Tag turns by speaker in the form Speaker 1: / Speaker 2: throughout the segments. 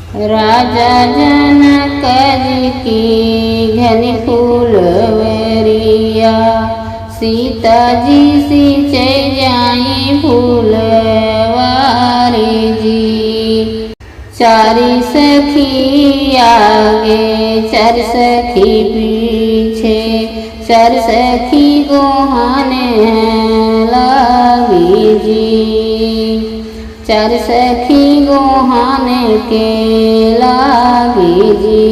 Speaker 1: राजा जनक जी की घनी फूलवरिया, सीता जी सिंचे जाई फूलवारी जी। चारी सखी आगे चार सखी पीछे, चार सखी गोहाने लागी जी। चार सखी गोहाने के लागी जी।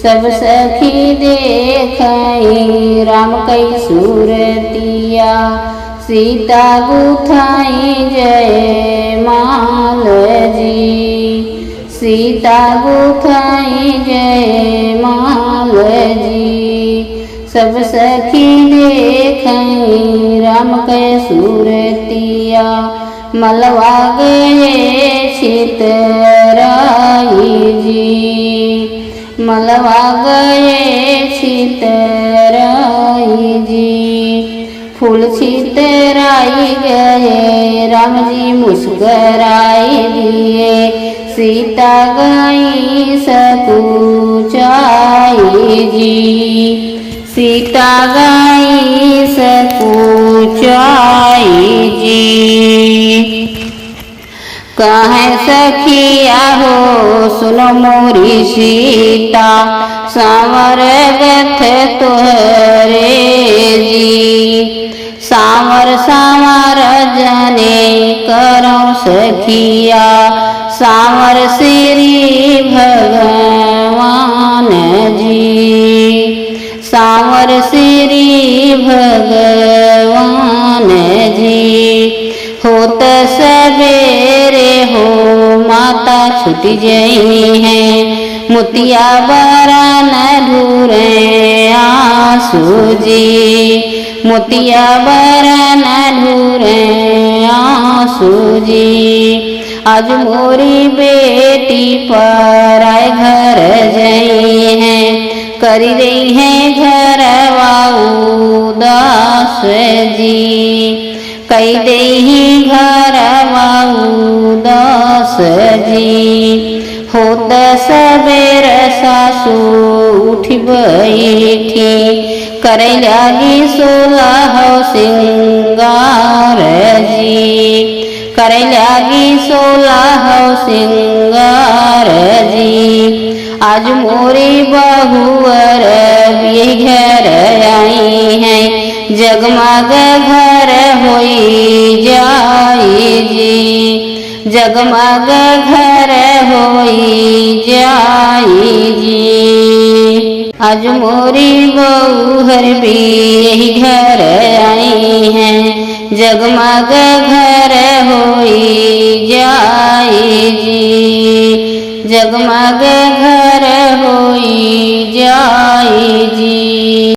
Speaker 1: सब सखी देखई राम कई सूरतिया, सीता गुथाई जय माल जी। सीता गुथाई जय माल जी। सब सखी देखई राम के सूरतिया, मलवा गए छितराई जी। मलवा गए छितराई जी। फूल छितराई गए राम जी मुस्कराई दिए, सीता गई सकुचाई जी। सीता गई सकुचाई जी। कहे सखिया हो सुनो मोरी सीता, सांवर गथ तोहरे जी। सांवर सांवर जने करो सखिया, सांवर श्री भगवान जी। सांवर श्री भगवान जी। होत सवेरे हो माता छुट गई है, मोतिया बरन ढूरे आंसू जी। मोतिया बरन ढूरे आंसू जी। आज मोरी बेटी पर घर जई है, कर रही है घर उदास जी। कई देही घर उदास जी। होत सबेर सासू उठ बैठी, करे लगी सोलह सिंगार जी। करे लगी सोलह सिंगार जी। आज मोरी बहुअर ये घर आई है, जगमग घर होई जाई जी। जगमग घर होई जाई जी। आज मोरी बहुअर भी यही घर आई है, जगमग घर होई जाई जी। जगमग घर होई जाई जी।